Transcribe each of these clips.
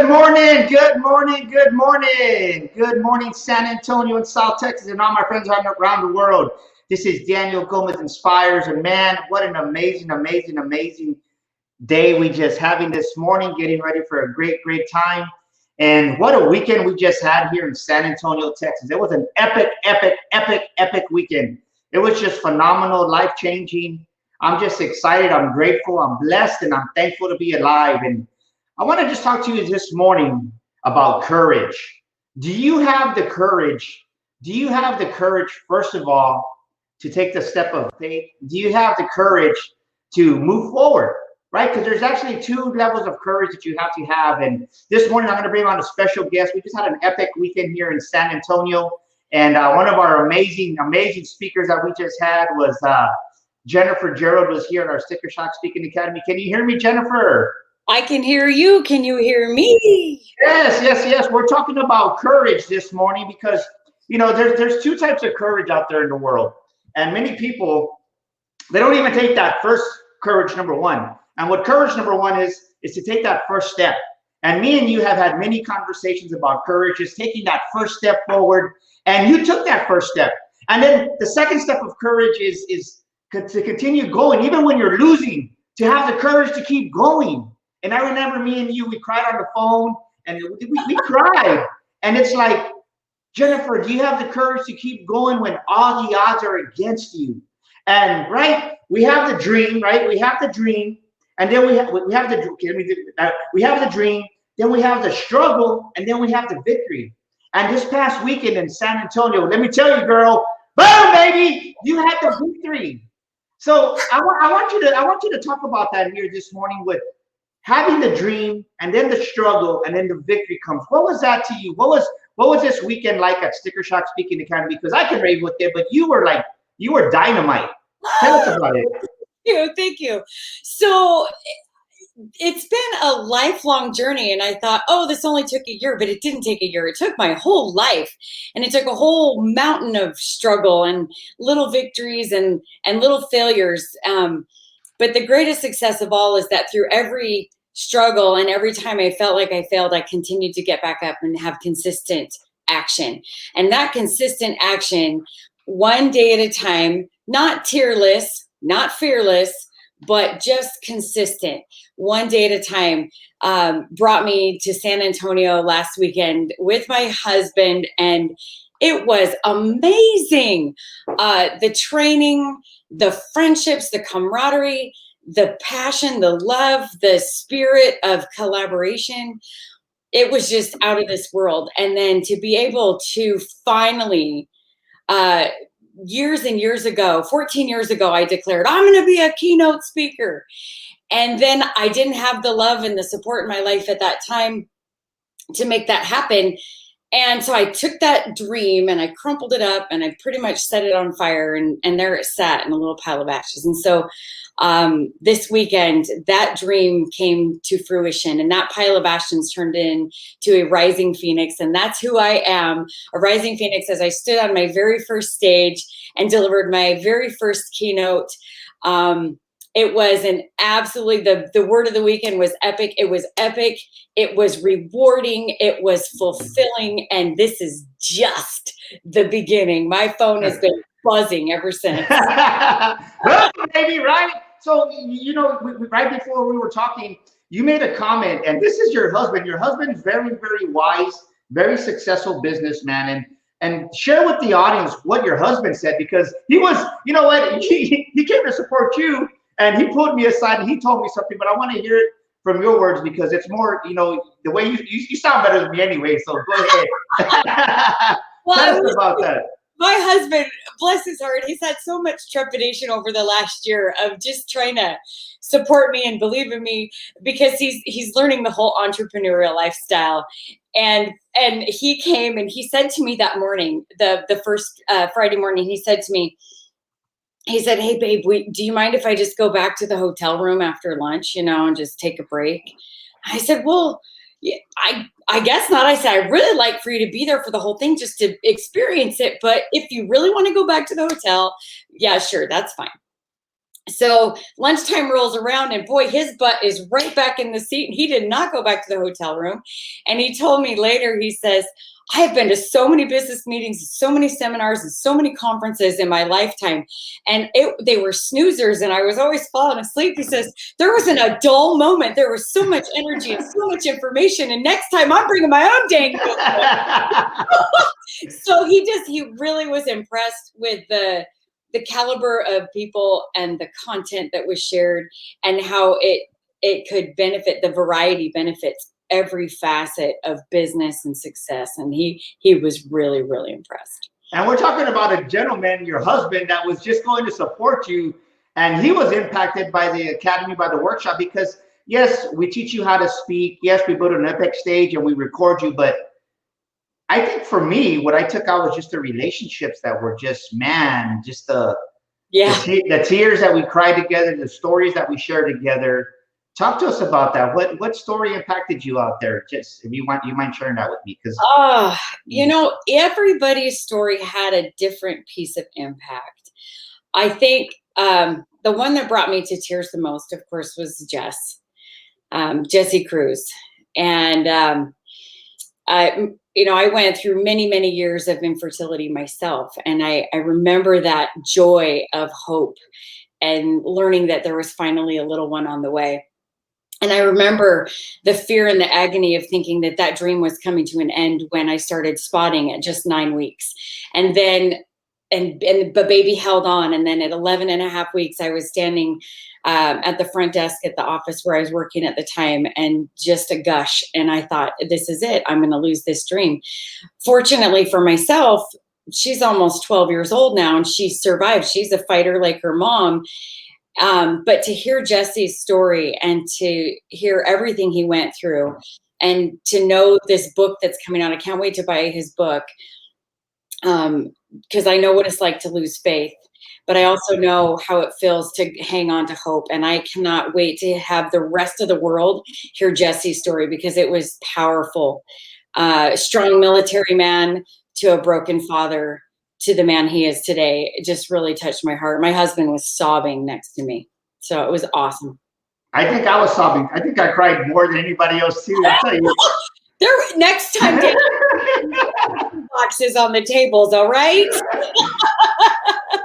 Good morning, good morning, good morning. Good morning, San Antonio and South Texas and all my friends around the world. This is Daniel Gomez Inspires, and man, what an amazing day we just having this morning, getting ready for a great time. And what a weekend we just had here in San Antonio, Texas. It was an epic weekend. It was just phenomenal, life-changing. I'm just excited, I'm grateful, I'm blessed, and I'm thankful to be alive. And I want to just talk to you this morning about courage. Do you have the courage? Do you have the courage, first of all, to take the step of faith? Do you have the courage to move forward? Right? Because there's actually two levels of courage that you have to have. And this morning, I'm going to bring on a special guest. We just had an epic weekend here in San Antonio. And one of our amazing speakers that we just had was Jennifer Gerald was here at our Sticker Shock Speaking Academy. Can you hear me, Jennifer? I can hear you. Can you hear me? Yes. We're talking about courage this morning because, you know, there's two types of courage out there in the world. And many people, they don't even take that first courage, number one. And what courage number one is to take that first step. And me and you have had many conversations about courage, is taking that first step forward. And you took that first step. And then the second step of courage is to continue going, even when you're losing, to have the courage to keep going. And I remember me and you, we cried on the phone, and we cried. And it's like, Jennifer, do you have the courage to keep going when all the odds are against you? And right, we have the dream, right? We have the dream, and then we have the dream, then we have the struggle, and then we have the victory. And this past weekend in San Antonio, let me tell you, girl, boom, baby, you had the victory. So I want you to talk about that here this morning with having the dream, and then the struggle, and then the victory comes. What was that to you? What was this weekend like at Sticker Shock Speaking Academy? Because I can rave with it, but you were dynamite. Tell us about it. Thank you. So it's been a lifelong journey, and I thought, oh, this only took a year, but it didn't take a year. It took my whole life, and it took a whole mountain of struggle and little victories and little failures. But the greatest success of all is that through every struggle and every time I felt like I failed, I continued to get back up and have consistent action. And that consistent action, one day at a time, not tearless, not fearless, but just consistent, one day at a time, brought me to San Antonio last weekend with my husband, and it was amazing. The training, the friendships, the camaraderie, the passion, the love, the spirit of collaboration. It was just out of this world. And then to be able to finally, years and years ago, 14 years ago, I declared, I'm going to be a keynote speaker. And then I didn't have the love and the support in my life at that time to make that happen. And so I took that dream and I crumpled it up and I pretty much set it on fire, and there it sat in a little pile of ashes. And so this weekend, that dream came to fruition, and that pile of ashes turned into a rising phoenix. And that's who I am, a rising phoenix, as I stood on my very first stage and delivered my very first keynote. It was an absolutely, the word of the weekend was epic. It was epic. It was rewarding. It was fulfilling. And this is just the beginning. My phone has been buzzing ever since. Baby, right? So, you know, right before we were talking, you made a comment, and this is your husband. Your husband is very wise, very successful businessman. And share with the audience what your husband said, because he was, you know what, he came to support you. And he pulled me aside and he told me something, but I want to hear it from your words because it's more, you know, the way you sound better than me anyway. So go ahead. Well, tell us about that. My husband, bless his heart, he's had so much trepidation over the last year of just trying to support me and believe in me, because he's learning the whole entrepreneurial lifestyle. And he came and he said to me that morning, the first Friday morning, he said to me, he said, hey, babe, do you mind if I just go back to the hotel room after lunch, you know, and just take a break? I said, well, yeah, I guess not. I said, I'd really like for you to be there for the whole thing just to experience it. But if you really want to go back to the hotel, yeah, sure, that's fine. So lunchtime rolls around, and boy, his butt is right back in the seat, and he did not go back to the hotel room. And he told me later, he says, I have been to so many business meetings, so many seminars, and so many conferences in my lifetime, and they were snoozers, and I was always falling asleep. He says, there wasn't a dull moment. There was so much energy and so much information, and next time I'm bringing my own dang book. So he really was impressed with the caliber of people and the content that was shared, and how it could benefit, the variety benefits every facet of business and success. And he was really, really impressed. And we're talking about a gentleman, your husband, that was just going to support you, and he was impacted by the academy, by the workshop, because yes, we teach you how to speak, yes, we build an epic stage and we record you, but I think for me, what I took out was just the relationships that were just, man, just the tears that we cried together, the stories that we shared together. Talk to us about that. What story impacted you out there? Just if you mind sharing that with me, because everybody's story had a different piece of impact. I think the one that brought me to tears the most, of course, was Jessie Cruz, and I went through many, many years of infertility myself. And I remember that joy of hope and learning that there was finally a little one on the way. And I remember the fear and the agony of thinking that that dream was coming to an end when I started spotting at just 9 weeks. And then, and the baby held on. And then at 11 and a half weeks, I was standing at the front desk at the office where I was working at the time, and just a gush. And I thought, this is it. I'm going to lose this dream. Fortunately for myself, she's almost 12 years old now, and she survived. She's a fighter like her mom. But to hear Jesse's story and to hear everything he went through, and to know this book that's coming out, I can't wait to buy his book, because I know what it's like to lose faith. But I also know how it feels to hang on to hope. And I cannot wait to have the rest of the world hear Jesse's story, because it was powerful. Strong military man to a broken father to the man he is today. It just really touched my heart. My husband was sobbing next to me. So it was awesome. I think I was sobbing. I think I cried more than anybody else too. I tell you. Next time, boxes on the tables, all right?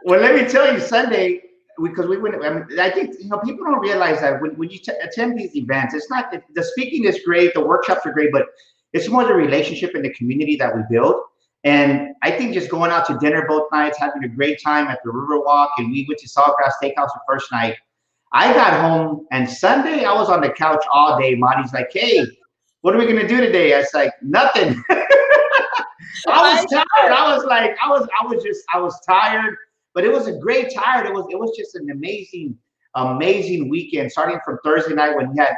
Well, let me tell you, Sunday, because we went, I think, people don't realize that when you attend these events, it's not, the speaking is great, the workshops are great, but it's more the relationship and the community that we build. And I think just going out to dinner both nights, having a great time at the Riverwalk, and we went to Sawgrass Steakhouse the first night. I got home, and Sunday I was on the couch all day. Marty's like, hey, what are we gonna do today? I was like, nothing. I was tired. I was tired, but it was a great tired. It was just an amazing weekend, starting from Thursday night when we had,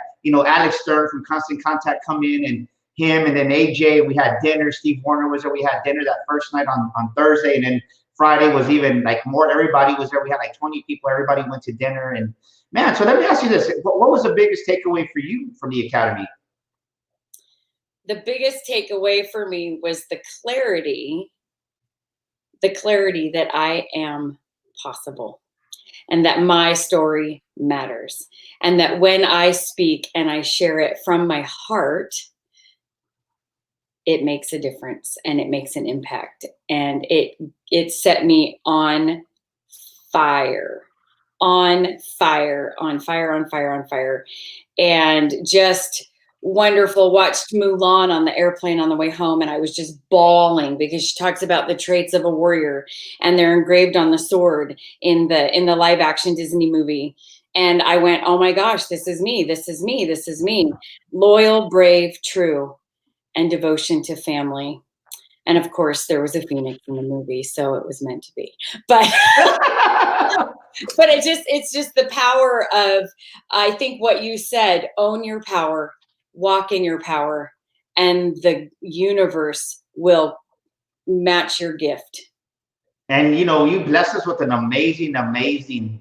Alex Stern from Constant Contact come in, and him, and then AJ, we had dinner. Steve Warner was there. We had dinner that first night on Thursday, and then Friday was even like more. Everybody was there. We had like 20 people. Everybody went to dinner, and man, so let me ask you this. What was the biggest takeaway for you from the Academy? The biggest takeaway for me was the clarity that I am possible, and that my story matters, and that when I speak and I share it from my heart, it makes a difference and it makes an impact. And it set me on fire. And just wonderful. Watched Mulan on the airplane on the way home, and I was just bawling, because she talks about the traits of a warrior, and they're engraved on the sword in the live action Disney movie. And I went, oh my gosh, this is me. This is me. This is me. Loyal, brave, true, and devotion to family. And of course, there was a phoenix in the movie, so it was meant to be. But but it's just the power of, I think what you said, own your power, walk in your power, and the universe will match your gift. And you blessed us with an amazing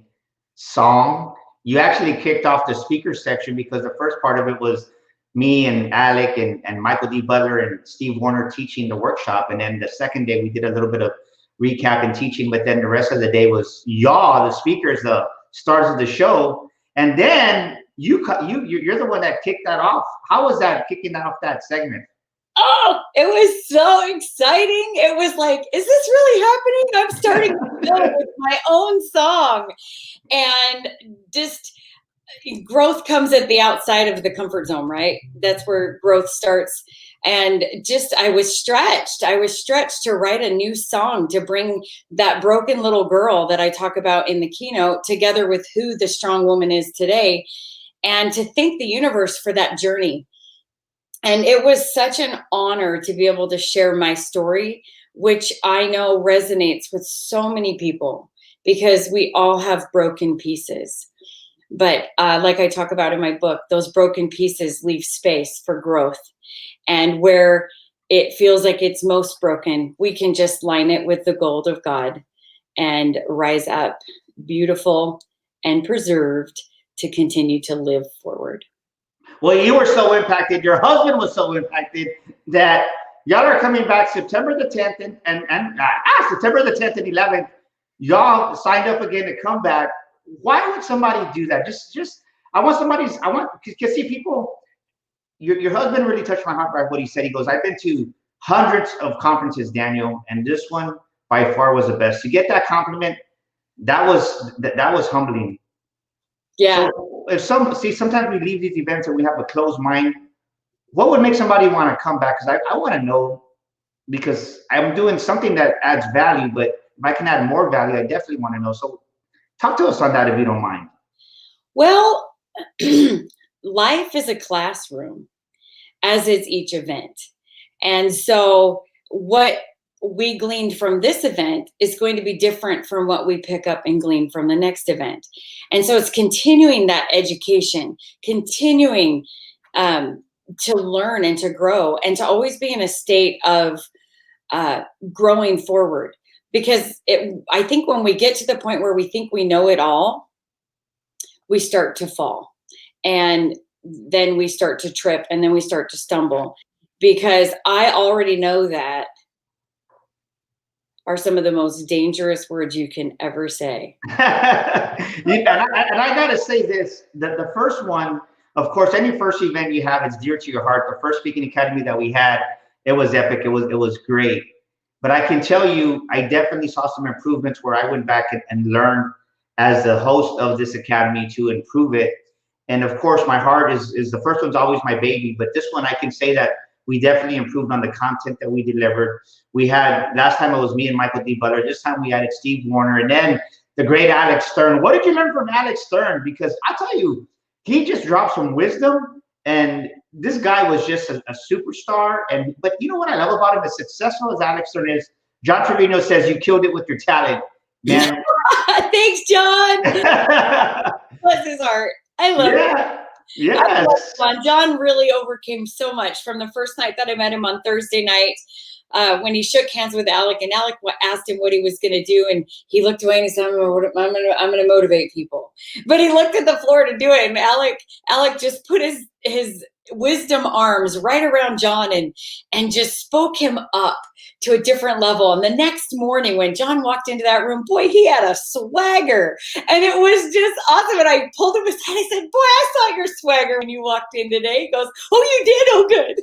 song. You actually kicked off the speaker section, because the first part of it was me and Alec and Michael D. Butler and Steve Warner teaching the workshop. And then the second day we did a little bit of recap and teaching, but then the rest of the day was y'all, the speakers, the stars of the show. And then you're the one that kicked that off. How was that, kicking off that segment? Oh, it was so exciting. It was like, is this really happening? I'm starting to build with my own song. And just growth comes at the outside of the comfort zone, right? That's where growth starts. And just, I was stretched to write a new song to bring that broken little girl that I talk about in the keynote together with who the strong woman is today, and to thank the universe for that journey. And it was such an honor to be able to share my story, which I know resonates with so many people because we all have broken pieces. But like I talk about in my book, those broken pieces leave space for growth. And where it feels like it's most broken, we can just line it with the gold of God and rise up beautiful and preserved to continue to live forward. Well, you were so impacted. Your husband was so impacted that y'all are coming back September the 10th and September the 10th and 11th. Y'all signed up again to come back. Why would somebody do that? I want to see people. Your husband really touched my heart by what he said. He goes, I've been to hundreds of conferences, Daniel, and this one by far was the best. To get that compliment, that was humbling. Yeah. So sometimes we leave these events and we have a closed mind. What would make somebody want to come back? Because I want to know, because I'm doing something that adds value, but if I can add more value, I definitely want to know. So talk to us on that if you don't mind. Well, life is a classroom, as is each event. And so what we gleaned from this event is going to be different from what we pick up and glean from the next event. And so it's continuing that education, continuing to learn and to grow and to always be in a state of growing forward. Because I think when we get to the point where we think we know it all, we start to fall. And then we start to trip and then we start to stumble. Because I already know that are some of the most dangerous words you can ever say. And I got to say this, that the first one, of course, any first event you have is dear to your heart. The first speaking academy that we had, it was epic. It was great. But I can tell you, I definitely saw some improvements where I went back and learned as the host of this academy to improve it. And of course, my heart is the first one's always my baby, but this one I can say that we definitely improved on the content that we delivered. We had, last time it was me and Michael D. Butler. This time we added Steve Warner and then the great Alex Stern. What did you learn from Alex Stern? Because I tell you, he just dropped some wisdom, and this guy was just a superstar. But you know what I love about him? As successful as Alex Stern is, John Trevino says you killed it with your talent, man. Thanks, John. Bless his heart. I love it. Yes. John really overcame so much from the first night that I met him on Thursday night when he shook hands with Alec, and Alec asked him what he was going to do, and he looked away and he said, I'm going to motivate people. But he looked at the floor to do it, and Alec just put his wisdom arms right around John and just spoke him up to a different level. And the next morning when John walked into that room, boy, he had a swagger, and it was just awesome. And I pulled him aside. I said, boy, I saw your swagger when you walked in today. He goes, oh, you did? Oh, good.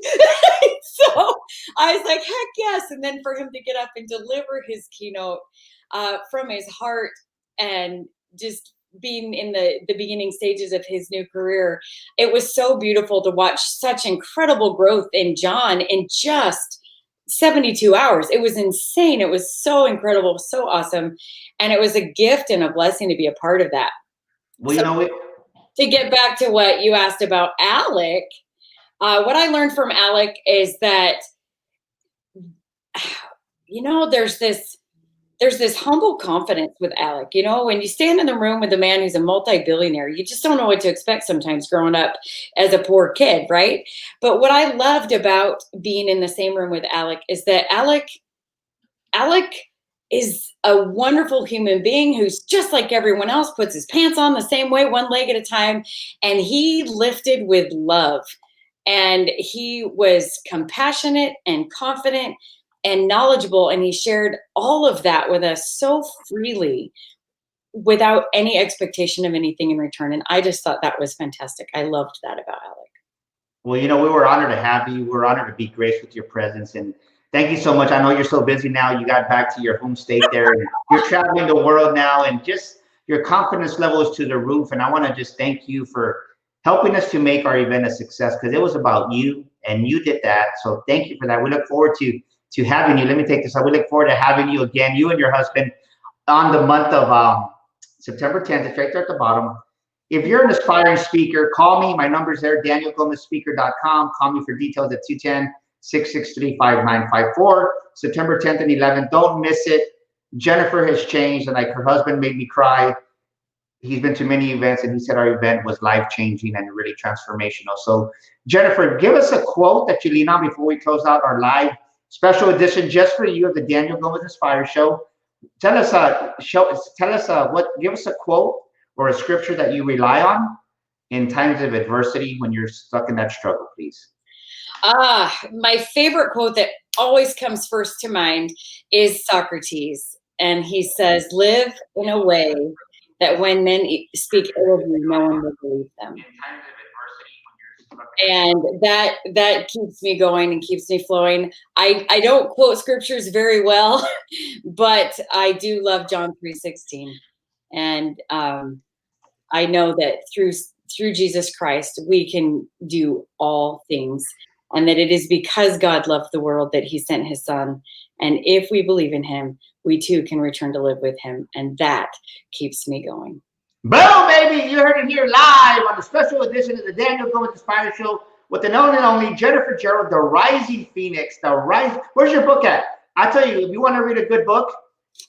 So I was like, heck yes. And then for him to get up and deliver his keynote from his heart and just being in the beginning stages of his new career, it was so beautiful to watch such incredible growth in John in just 72 hours. It was insane. It was so incredible, so awesome. And it was a gift and a blessing to be a part of that. Well, so, to get back to what you asked about Alec, what I learned from Alec is that, there's this humble confidence with Alec. When you stand in the room with a man who's a multi-billionaire, you just don't know what to expect sometimes growing up as a poor kid, right? But what I loved about being in the same room with Alec is that Alec is a wonderful human being who's just like everyone else, puts his pants on the same way, one leg at a time, and he lifted with love. And he was compassionate and confident and knowledgeable, and he shared all of that with us so freely. without any expectation of anything in return. And I just thought that was fantastic. I loved that about Alec. Well, we were honored to have you. We're honored to be graced with your presence. And thank you so much. I know you're so busy now. You got back to your home state there. And you're traveling the world now. And just your confidence level is to the roof. And I want to just thank you for helping us to make our event a success, because it was about you and you did that. So thank you for that. We look forward to having you. Let me take this up. We look forward to having you again, you and your husband, on the month of September 10th. It's right there at the bottom. If you're an aspiring speaker, call me. My number's there, danielgomezspeaker.com. Call me for details at 210-663-5954. September 10th and 11th. Don't miss it. Jennifer has changed, and like her husband made me cry. He's been to many events, and he said our event was life-changing and really transformational. So, Jennifer, give us a quote that you lean on before we close out our live special edition just for you of the Daniel Gomez Inspire Show. Give us a quote or a scripture that you rely on in times of adversity when you're stuck in that struggle, please. My favorite quote that always comes first to mind is Socrates. And he says, live in a way that when men speak ill of you, no one will believe them. And that keeps me going and keeps me flowing. I don't quote scriptures very well, but I do love John 3:16. And I know that through Jesus Christ, we can do all things, and that it is because God loved the world that he sent his son. And if we believe in him, we too can return to live with him. And that keeps me going. Boom, baby. You heard it here live on the special edition of the Daniel Gomez Inspire Show with the one and only Jennifer Gerald, the Rising Phoenix. Where's your book at? I tell you, if you want to read a good book,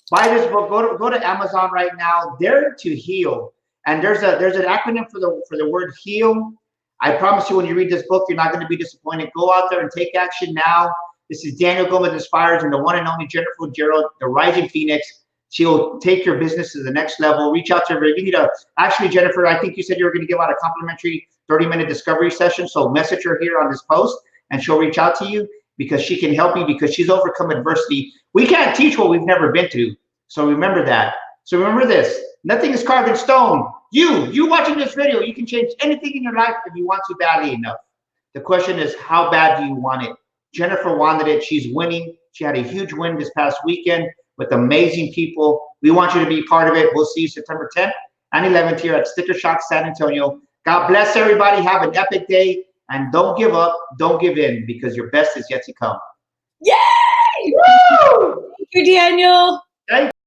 buy this book. Go to Amazon right now. Dare to Heal. And there's an acronym for the word heal. I promise you, when you read this book, you're not going to be disappointed. Go out there and take action now. This is Daniel Gomez Inspires and the one and only Jennifer Gerald, the Rising Phoenix. She'll take your business to the next level. Reach out to her. You need actually, Jennifer, I think you said you were going to give out a complimentary 30-minute discovery session. So message her here on this post and she'll reach out to you, because she can help you, because she's overcome adversity. We can't teach what we've never been through. So remember that. So remember this. Nothing is carved in stone. You watching this video, you can change anything in your life if you want to badly enough. The question is, how bad do you want it? Jennifer wanted it. She's winning. She had a huge win this past weekend with amazing people. We want you to be part of it. We'll see you September 10th and 11th here at Sticker Shock San Antonio. God bless everybody. Have an epic day. And don't give up. Don't give in, because your best is yet to come. Yay! Woo! Thank you, Daniel.